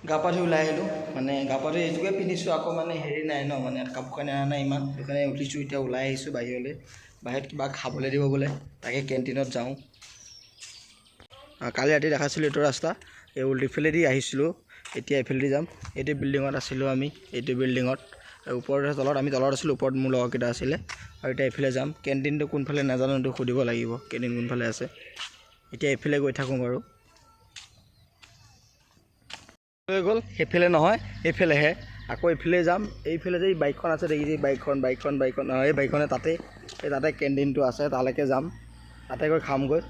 গা পা ধুই ওলাই আহিলোঁ মানে গা পা ধুই এইটোকে পিন্ধিছোঁ আকৌ মানে হেৰি নাই ন মানে কাপোৰ কানি অনা নাই ইমান সেইকাৰণে উঠিছোঁ এতিয়া ওলাই আহিছোঁ বাহিৰলৈ বাহিৰত কিবা খাবলৈ দিব বোলে তাকে কেণ্টিনত যাওঁ কালি ৰাতি দেখাইছিলোঁ এইটো ৰাস্তা এই ইফালেদি আহিছিলোঁ এতিয়া এইফালেদি যাম এইটো বিল্ডিঙত আছিলোঁ আমি এইটো বিল্ডিঙত ওপৰত তলত আমি তলত আছিলোঁ ওপৰত মোৰ লগৰকেইটা আছিলে আৰু এতিয়া এইফালে যাম কেণ্টিনটো কোনফালে নাজানো এইটো সুধিব লাগিব কেণ্টিন কোনফালে আছে এতিয়া এইফালে গৈ থাকোঁ বাৰু হৈ গ'ল সেইফালে নহয় এইফালেহে আকৌ এইফালে যাম এইফালে যে বাইকখন আছে দেখিছে বাইকখন এই বাইকখনে তাতে কেণ্টিনটো আছে তালৈকে যাম তাতে গৈ খামগৈ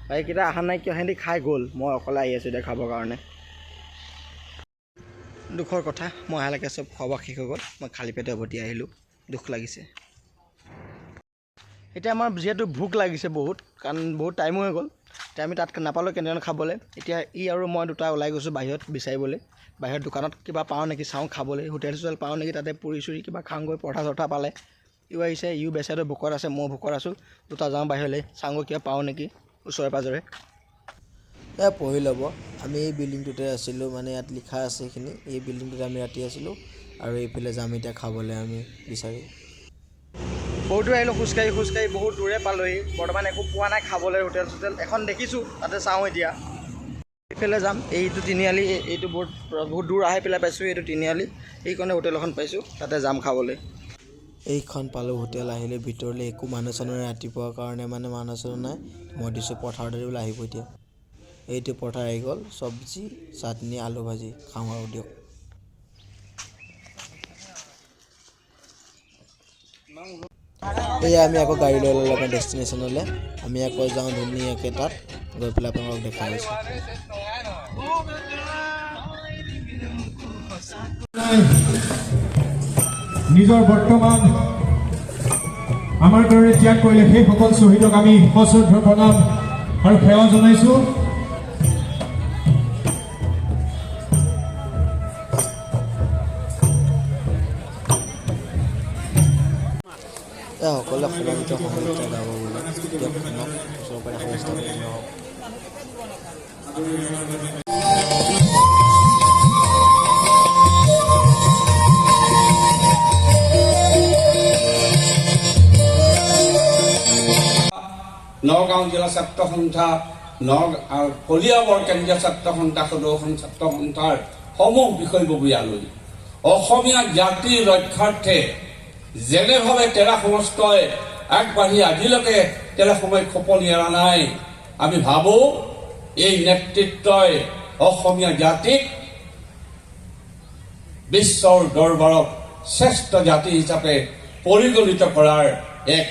বাইককেইটা অহা নাই কিয় সিহঁতি খাই গ'ল মই অকলে আহি আছোঁ এতিয়া খাবৰ কাৰণে দুখৰ কথা মই এহালৈকে চব খোৱা বোৱা শেষ হৈ গ'ল মই খালী পেটে উভতি আহিলোঁ দুখ লাগিছে এতিয়া আমাৰ যিহেতু ভোক লাগিছে বহুত কাৰণ বহুত টাইমো হৈ গ'ল এতিয়া আমি তাত নাপালোঁ কেণ্টিনত খাবলৈ এতিয়া ই আৰু মই দুটা ওলাই গৈছোঁ বাহিৰত বিচাৰিবলৈ বাহিৰত দোকানত কিবা পাওঁ নেকি চাওঁ খাবলৈ হোটেল চোটেল পাওঁ নেকি তাতে পুৰি চুৰি কিবা খাওঁগৈ পৰঠা চৰঠা পালে ইও আহিছে ইও বেচাটো ভোকত আছে মই ভোকত আছোঁ দুটা যাওঁ বাহিৰলৈ চাওঁগৈ কিবা পাওঁ নেকি ওচৰে পাঁজৰে এয়া পঢ়ি ল'ব আমি এই বিল্ডিংটোতে আছিলোঁ মানে ইয়াত লিখা আছে এইখিনি এই বিল্ডিংটোতে আমি ৰাতি আছিলোঁ আৰু এইফালে যাম এতিয়া খাবলৈ আমি বিচাৰি বহুত দূৰ আহিলোঁ খোজকাঢ়ি বহুত দূৰে পালোঁহি বৰ্তমান একো পোৱা নাই খাবলৈ হোটেল চোটেল এখন দেখিছোঁ তাতে চাওঁ এতিয়া এইফালে যাম এইটো তিনিআলি এইটো বহুত দূৰ আহি পেলাই পাইছোঁ এইটো তিনিআলি এইখনে হোটেল এখন পাইছোঁ তাতে যাম খাবলৈ এইখন পালোঁ হোটেল আহিলে ভিতৰলৈ একো মানুহ চানুহ নাই ৰাতিপুৱাৰ কাৰণে মানে মানুহ চানুহ নাই মই দিছোঁ পথাৰতে বোলে আহিব এতিয়া এইটো পৰঠা আহি গ'ল চব্জি চাটনি আলু ভাজি খাওঁ আৰু দিয়ক এয়া আমি আকৌ গাড়ী লৈ ল'লোঁ আমাৰ ডেষ্টিনেশ্যনলৈ আমি আকৌ যাওঁ ধুনীয়াকৈ তাত গৈ পেলাই আপোনালোকক দেখাই আছোঁ নিজৰ বৰ্তমান আমাৰ কাৰণে ত্যাগ কৰিলে সেইসকল শ্বহীদক আমি সশ্ৰদ্ধ প্ৰণাম আৰু সেৱা জনাইছোঁ সকলোৱে সমবেত গাব বোলে দিয়ক শুনক ওচৰৰ পৰা সমস্ত নহওক নগাঁও জিলা ছাত্ৰ সন্থা কলিয়াবৰ কেন্দ্ৰীয় ছাত্ৰ সন্থা সদৌখন ছাত্ৰ সন্থাৰ সমূহ বিষয়ববীয়ালৈ অসমীয়া জাতিৰ ৰক্ষাৰ্থে যেনেভাৱে তেৰা সমস্তই আগবাঢ়ি আজিলৈকে তেৰা সময় খোপনি এৰা নাই আমি ভাবোঁ এই নেতৃত্বই অসমীয়া জাতিক বিশ্বৰ দৰবাৰত শ্ৰেষ্ঠ জাতি হিচাপে পৰিগণিত কৰাৰ এক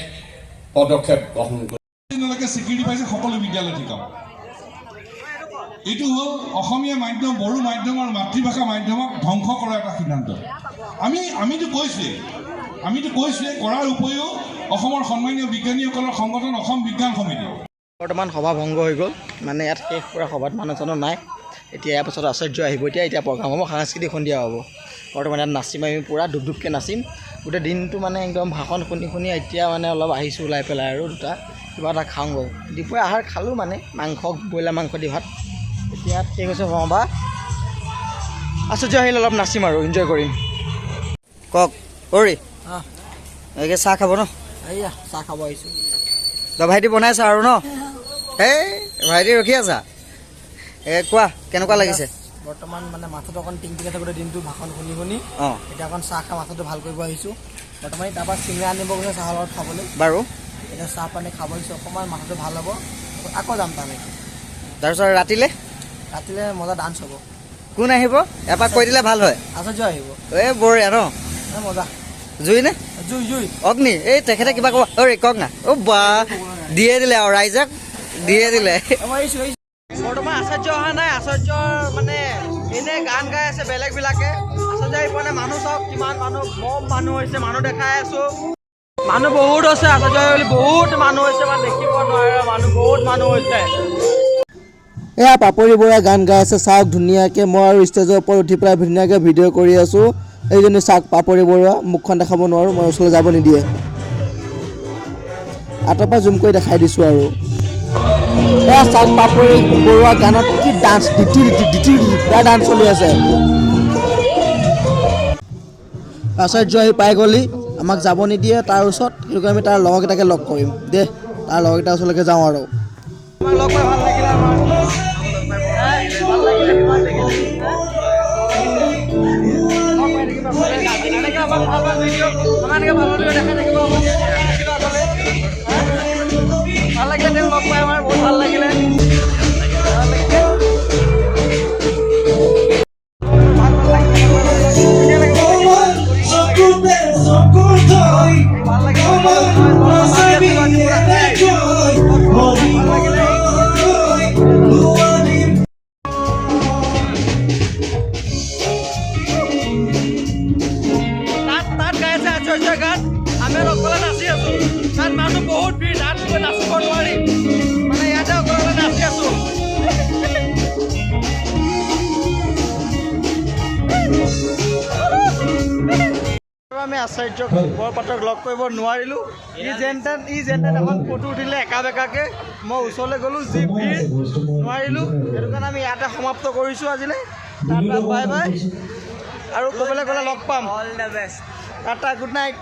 পদক্ষেপ গ্ৰহণ কৰে স্বীকৃতি পাইছে সকলো বিদ্যালয় ঠিকাম এইটো হ'ল অসমীয়া মাধ্যম বড়ো মাধ্যম আৰু মাতৃভাষা মাধ্যমক ধ্বংস কৰাৰ এটা সিদ্ধান্ত আমিতো কৈছোৱে কৰাৰ উপৰিও অসমৰ সন্মানীয় বিজ্ঞানীসকলৰ সংগঠন অসম বিজ্ঞান সমিতি বৰ্তমান সভা ভংগ হৈ গ'ল মানে ইয়াত শেষ কৰা সভাত মানুহ চানুহ নাই এতিয়া ইয়াৰ পাছত আচাৰ্য আহিব এতিয়া প্ৰগ্ৰাম হ'ব সাংস্কৃতিক সন্ধিয়া হ'ব বৰ্তমান ইয়াত নাচিম আমি পূৰা ধুপধুপকৈ নাচিম গোটেই দিনটো মানে একদম ভাষণ শুনি এতিয়া মানে অলপ আহিছোঁ ওলাই পেলাই আৰু দুটা কিবা এটা খাওঁগৈ দুপৰীয়া আহাৰ খালোঁ মানে মাংস ব্ৰইলাৰ মাংস দি ভাত এতিয়া শেষ হৈছে সভা আচাৰ্য আহিলে অলপ নাচিম আৰু এনজয় কৰিম কওক কৰি একে চাহ খাব ন এইয়া চাহ খাব আহিছোঁ ভাইটি বনাইছা আৰু ন এই ভাইটি ৰখি আছা কোৱা কেনেকুৱা লাগিছে বৰ্তমান মানে মাথাটো অকণ টিংটিঙাই থাকোঁতে দিনটো ভাষণ শুনি এতিয়া অকণ চাহ খাই মাথাটো ভাল কৰিব আহিছোঁ বৰ্তমান তাৰপৰা চিঙৰা আনিব গৈছে চাহৰ লগত খাবলৈ বাৰু এতিয়া চাহ পানী খাব আহিছোঁ অকণমান মাথাটো ভাল হ'ব আকৌ যাম তালৈ তাৰপিছত ৰাতিলৈ মজা ডান্স হ'ব কোন আহিব এপাক কৈ দিলে ভাল হয় আচাৰ্য আহিব এই বঢ়িয়া ন মজা জুই নে জুই অগ্নি এই তেখেতে কিবা ক'ব কওক না বা দিয়ে দিলে আৰু ৰাইজক দিয়ে দিলে বৰ্তমান আচাৰ্য অহা নাই আচাৰ্যৰ মানে এনেই গান গাই আছে বেলেগবিলাকে আচাৰ্য আহি পোৱা নাই মানুহ চাওক কিমান মানুহ হৈছে মানুহ দেখাই আছোঁ মানুহ বহুত হৈছে আচাৰ্য বুলি বহুত মানুহ হৈছে মানে দেখিব নোৱাৰে বহুত মানুহ হৈছে এয়া পাপৰি বৰুৱা গান গাই আছে চাওক ধুনীয়াকৈ মই আৰু ষ্টেজৰ ওপৰত উঠি পেলাই ধুনীয়াকৈ ভিডিঅ' কৰি আছোঁ এইজনী চাওক পাপৰি বৰুৱা মুখখন দেখাব নোৱাৰোঁ মই ওচৰলৈ যাব নিদিয়ে আঁতৰ পৰা জুম কৰি দেখাই দিছোঁ আৰু এয়া চাওক পাপৰি বৰুৱা গানত কি ডান্স ডিটি ডান্স চলি আছে। আচাৰ্য আহি পাই গ'লি, আমাক যাব নিদিয়ে তাৰ ওচৰত, সেইটো আমি তাৰ লগৰকেইটাকে লগ কৰিম দে, তাৰ লগৰকেইটাৰ ওচৰলৈকে যাওঁ আৰু। লগ পাই ভাল লাগিলে লগ পাই আমাৰ বহুত ভাল লাগিলে। তাত গাইছে আচাৰ্য গান, আমি অকলে নাচি আছো, তাত মানুহ বহুত ভিৰ, তাত গৈ নাচিব নোৱাৰি, মানে ইয়াতে অকলে নাচি আছো। আমি আচাৰ্যক বৰপাত্ৰক লগ কৰিব নোৱাৰিলোঁ, ই যেন তেন এখন ফটো উঠিলে একা বেকাকৈ, মই ওচৰলৈ গ'লোঁ, যি ভিৰ নোৱাৰিলোঁ, সেইটো কাৰণে আমি ইয়াতে সমাপ্ত কৰিছোঁ আজিলৈ। টাটা বাই বাই, আৰু ক'বলৈ গ'লে লগ পাম। All the best, Tata good night.